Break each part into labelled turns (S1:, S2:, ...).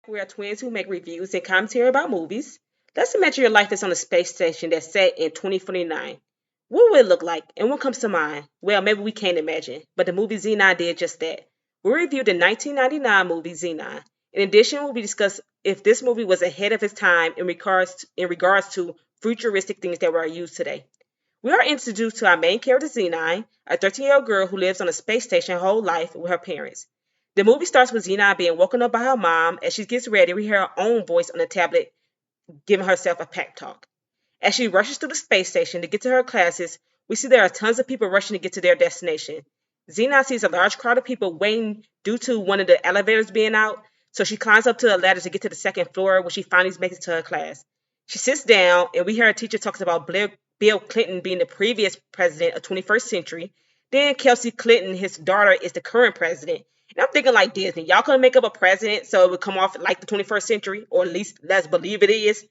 S1: We are twins who make reviews and commentary about movies. Let's imagine your life is on a space station that's set in 2049. What would it look like and what comes to mind? Well, maybe we can't imagine, but the movie Zenon did just that. We reviewed the 1999 movie Zenon. In addition, we'll be discuss if this movie was ahead of its time in regards to futuristic things that were used today. We are introduced to our main character, Xenon, a 13-year-old girl who lives on a space station her whole life with her parents. The movie starts with Xenon being woken up by her mom. As she gets ready, we hear her own voice on the tablet giving herself a pep talk. As she rushes through the space station to get to her classes, we see there are tons of people rushing to get to their destination. Xenon sees a large crowd of people waiting due to one of the elevators being out, so she climbs up to the ladder to get to the second floor where she finally makes it to her class. She sits down, and we hear her teacher talks about Bill Clinton being the previous president of 21st century. Then Kelsey Clinton, his daughter, is the current president. And I'm thinking like Disney, y'all couldn't make up a president so it would come off like the 21st century, or at least let's believe it is.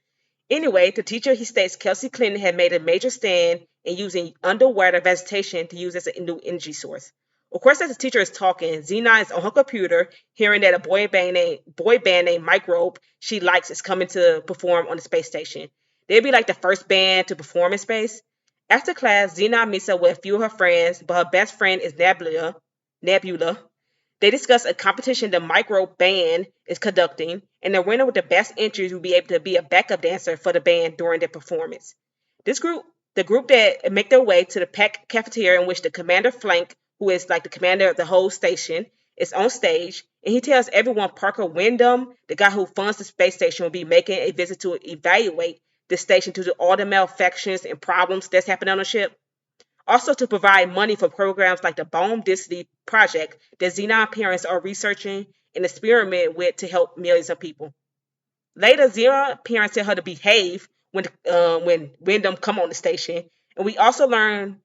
S1: Anyway, the teacher he states Kelsey Clinton had made a major stand in using underwater vegetation to use as a new energy source. Of course, as the teacher is talking, Xena is on her computer, hearing that a boy band named Microbe she likes is coming to perform on the space station. They'd be like the first band to perform in space. After class, Xena meets up with a few of her friends, but her best friend is Nebula. They discuss a competition the Micro Band is conducting, and the winner with the best entries will be able to be a backup dancer for the band during their performance. This group, the group that make their way to the packed cafeteria in which the Commander Flank, who is like the commander of the whole station, is on stage, and he tells everyone Parker Wyndham, the guy who funds the space station, will be making a visit to evaluate the station to do all the malfunctions and problems that's happening on the ship. Also to provide money for programs like the Bone Density Project that Xenon parents are researching and experiment with to help millions of people. Later, Xenon parents tell her to behave when Wyndham come on the station, and we also learn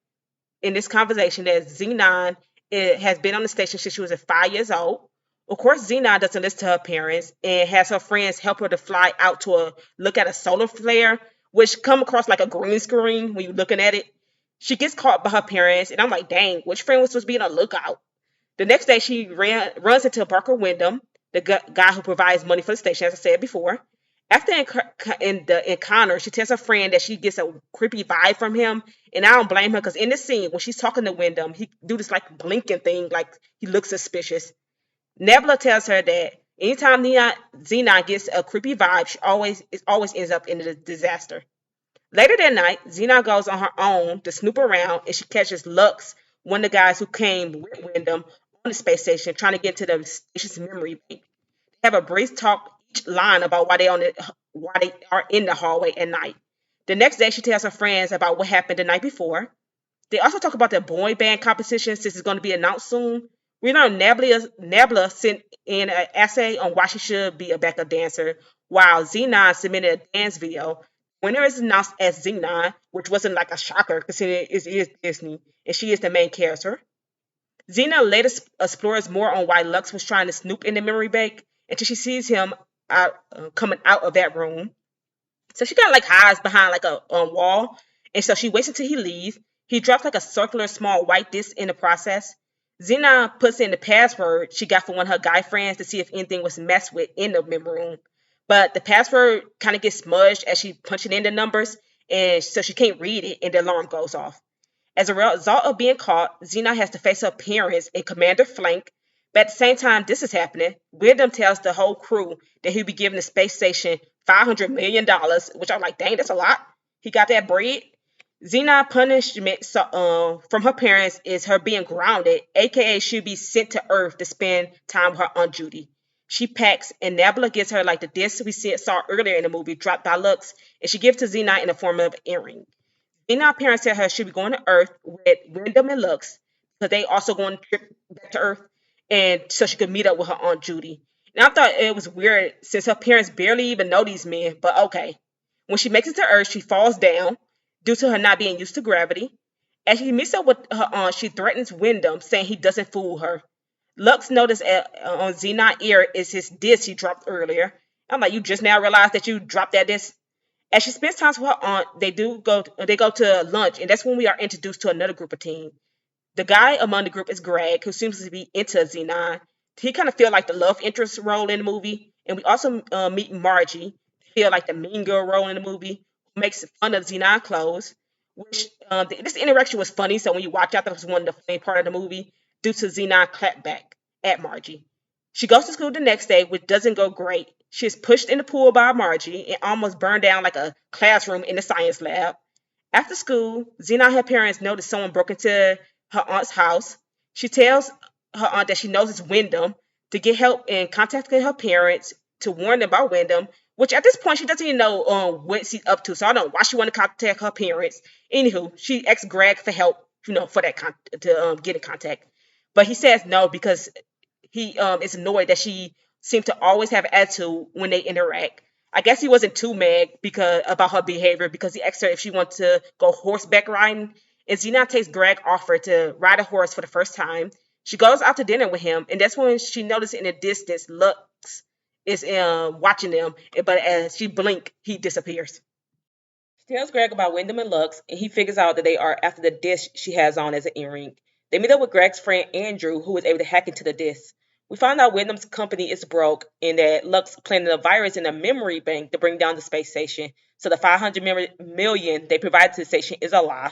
S1: in this conversation that Xenon has been on the station since she was 5 years old. Of course, Xenon doesn't listen to her parents and has her friends help her to fly out to look at a solar flare, which come across like a green screen when you're looking at it. She gets caught by her parents, and I'm like, dang, which friend was supposed to be on a lookout? The next day, she runs into Barker Wyndham, the guy who provides money for the station, as I said before. After in the encounter, she tells her friend that she gets a creepy vibe from him, and I don't blame her because in this scene, when she's talking to Wyndham, he do this like blinking thing, like he looks suspicious. Nebula tells her that anytime Xenon gets a creepy vibe, it always ends up in a disaster. Later that night, Xena goes on her own to snoop around and she catches Lux, one of the guys who came with Wyndham on the space station, trying to get to the station's memory bank. They have a brief talk each line about why they are in the hallway at night. The next day, she tells her friends about what happened the night before. They also talk about the boy band competition since it's going to be announced soon. We learn Nebula sent in an essay on why she should be a backup dancer, while Xenon submitted a dance video. Winner is announced as Xenon, which wasn't like a shocker considering it is Disney, and she is the main character. Xena later explores more on why Lux was trying to snoop in the memory bank until she sees him coming out of that room. So she kind of like hides behind like a wall, and so she waits until he leaves. He drops like a circular small white disc in the process. Xena puts in the password she got from one of her guy friends to see if anything was messed with in the memory room. But the password kind of gets smudged as she punching in the numbers, and so she can't read it, and the alarm goes off. As a result of being caught, Xena has to face her parents and Commander Flank. But at the same time this is happening, Wyndham tells the whole crew that he'll be giving the space station $500 million, which I'm like, dang, that's a lot. He got that bread. Xena punishment from her parents is her being grounded, aka she'll be sent to Earth to spend time with her Aunt Judy. She packs, and Nebula gives her like the disc saw earlier in the movie, dropped by Lux, and she gives to Xena in the form of an earring. Xena parents tell her she'll be going to Earth with Wyndham and Lux, because they also going to trip back to Earth, and so she could meet up with her Aunt Judy. And I thought it was weird since her parents barely even know these men, but okay. When she makes it to Earth, she falls down due to her not being used to gravity. As she meets up with her aunt, she threatens Wyndham, saying he doesn't fool her. Lux noticed on Xena's ear is his disc he dropped earlier. I'm like, you just now realized that you dropped that disc? As she spends time with her aunt, they go to lunch, and that's when we are introduced to another group of teens. The guy among the group is Greg, who seems to be into Xenon. He kind of feel like the love interest role in the movie, And we also meet Margie, feel like the mean girl role in the movie, who makes fun of Xenon clothes. Which this interaction was funny, so when you watch out, that was one of the funny part of the movie due to Xenon clapback at Margie. She goes to school the next day, which doesn't go great. She is pushed in the pool by Margie and almost burned down like a classroom in the science lab. After school, Xena and her parents notice someone broke into her aunt's house. She tells her aunt that she knows it's Wyndham to get help in contacting her parents to warn them about Wyndham, which at this point she doesn't even know what she's up to. So I don't know why she wanted to contact her parents. Anywho, she asks Greg for help, for that to get in contact. But he says no because he is annoyed that she seems to always have attitude when they interact. I guess he wasn't too mad because about her behavior because he asked her if she wants to go horseback riding. And Xena takes Greg offer to ride a horse for the first time. She goes out to dinner with him, and that's when she notices in the distance Lux is watching them. But as she blink, he disappears. She tells Greg about Wyndham and Lux, and he figures out that they are after the disc she has on as an earring. They meet up with Greg's friend Andrew, who is able to hack into the disc. We find out Wyndham's company is broke and that Lux planted a virus in a memory bank to bring down the space station. So the 500 million they provided to the station is a lie.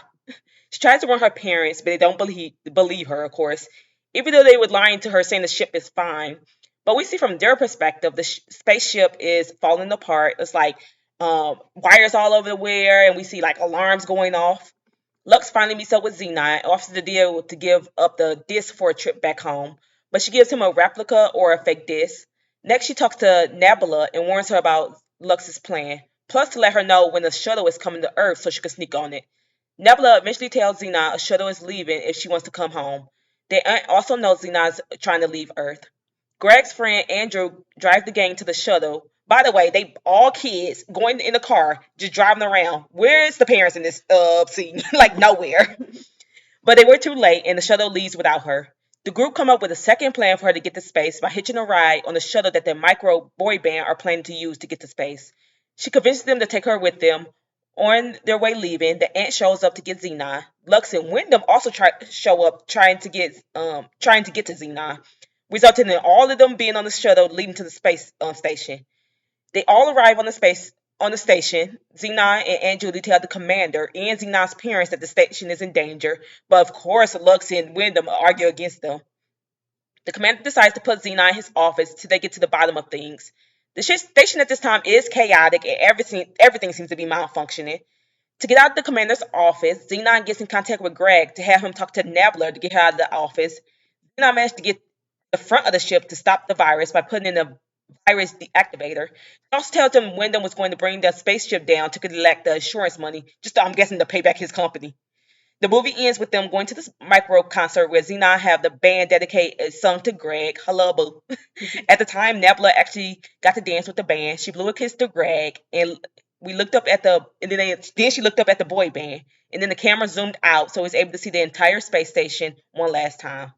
S1: She tries to warn her parents, but they don't believe her, of course, even though they were lying to her saying the ship is fine. But we see from their perspective, the spaceship is falling apart. It's like wires all over the where, and we see like alarms going off. Lux finally meets up with Xenon and offers the deal to give up the disc for a trip back home, but she gives him a replica or a fake disc. Next, she talks to Nebula and warns her about Lux's plan, plus to let her know when the shuttle is coming to Earth so she can sneak on it. Nebula eventually tells Xenon a shuttle is leaving if she wants to come home. They also know Xenon's trying to leave Earth. Greg's friend Andrew drives the gang to the shuttle. By the way, they all kids going in the car, just driving around. Where's the parents in this scene? Like nowhere. But they were too late, and the shuttle leaves without her. The group come up with a second plan for her to get to space by hitching a ride on the shuttle that the micro boy band are planning to use to get to space. She convinces them to take her with them. On their way leaving, the aunt shows up to get Xenon. Lux and Wyndham also show up trying to get to Xenon, resulting in all of them being on the shuttle leading to the space station. They all arrive on the station. Xenon and Andrew tell the commander and Xenon's parents that the station is in danger, but of course Lux and Wyndham argue against them. The commander decides to put Xenon in his office till they get to the bottom of things. The station at this time is chaotic and everything seems to be malfunctioning. To get out of the commander's office, Xenon gets in contact with Greg to have him talk to Nebula to get her out of the office. Xenon managed to get the front of the ship to stop the virus by putting in a virus deactivator. He also tells him Wyndham was going to bring the spaceship down to collect the insurance money, just I'm guessing to pay back his company. The movie ends with them going to this micro concert where Xenon have the band dedicate a song to Greg, Hello Boo. At the time, Nebula actually got to dance with the band. She blew a kiss to Greg, and we looked up at the, and then she looked up at the boy band, and then the camera zoomed out, so we was able to see the entire space station one last time.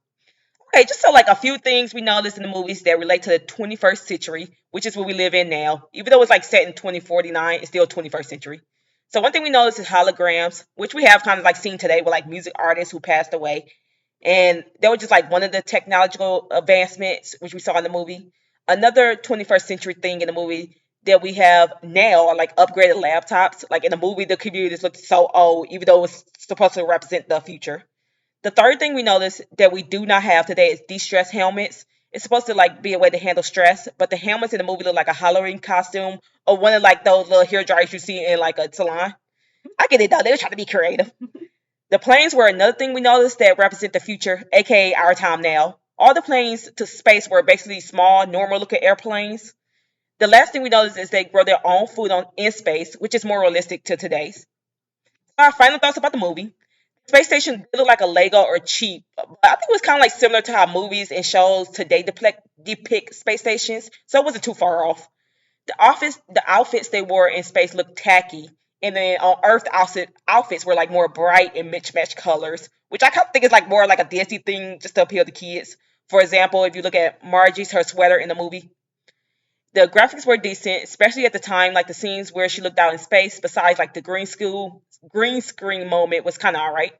S1: Okay, just so like a few things we noticed in the movies that relate to the 21st century, which is what we live in now. Even though it's like set in 2049, it's still 21st century. So one thing we noticed is holograms, which we have kind of like seen today with like music artists who passed away. And they were just like one of the technological advancements which we saw in the movie. Another 21st century thing in the movie that we have now are like upgraded laptops. Like in the movie, the computers looked so old, even though it was supposed to represent the future. The third thing we notice that we do not have today is de-stress helmets. It's supposed to like be a way to handle stress, but the helmets in the movie look like a Halloween costume or one of like those little hair dryers you see in like a salon. I get it though; they were trying to be creative. The planes were another thing we noticed that represent the future, aka our time now. All the planes to space were basically small, normal-looking airplanes. The last thing we noticed is they grow their own food in space, which is more realistic to today's. Our final thoughts about the movie. Space Station did look like a Lego or cheap, but I think it was kind of like similar to how movies and shows today depict space stations, so it wasn't too far off. The outfits they wore in space looked tacky, and then on Earth, outfits were like more bright and mismatched colors, which I kind of think is like more like a Disney thing just to appeal to kids. For example, if you look at Margie's her sweater in the movie, the graphics were decent, especially at the time. Like the scenes where she looked out in space, besides like the green screen moment, was kind of all right.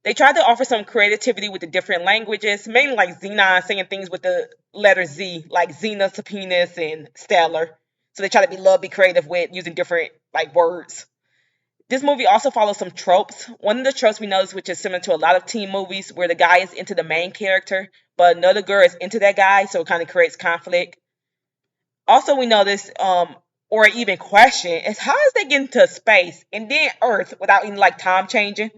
S1: They tried to offer some creativity with the different languages, mainly like Zenon saying things with the letter Z, like Xena, Subpoenas, and Stellar. So they try to be love, be creative with using different like words. This movie also follows some tropes. One of the tropes we notice, which is similar to a lot of teen movies, where the guy is into the main character, but another girl is into that guy, so it kind of creates conflict. Also, we notice, or even question, is how is they getting to space and then Earth without any like time changing?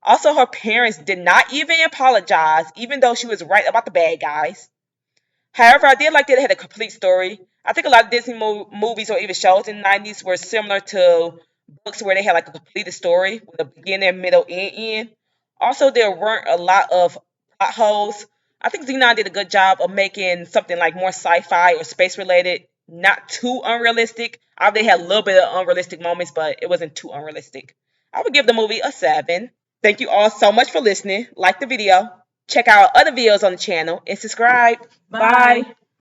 S1: Also, her parents did not even apologize, even though she was right about the bad guys. However, I did like that it had a complete story. I think a lot of Disney movies or even shows in the 90s were similar to books where they had like a completed story with a beginning, middle, and end. Also, there weren't a lot of plot holes. I think Xenon did a good job of making something like more sci-fi or space related, not too unrealistic. They had a little bit of unrealistic moments, but it wasn't too unrealistic. I would give the movie a 7. Thank you all so much for listening. Like the video, check out other videos on the channel, and subscribe. Bye.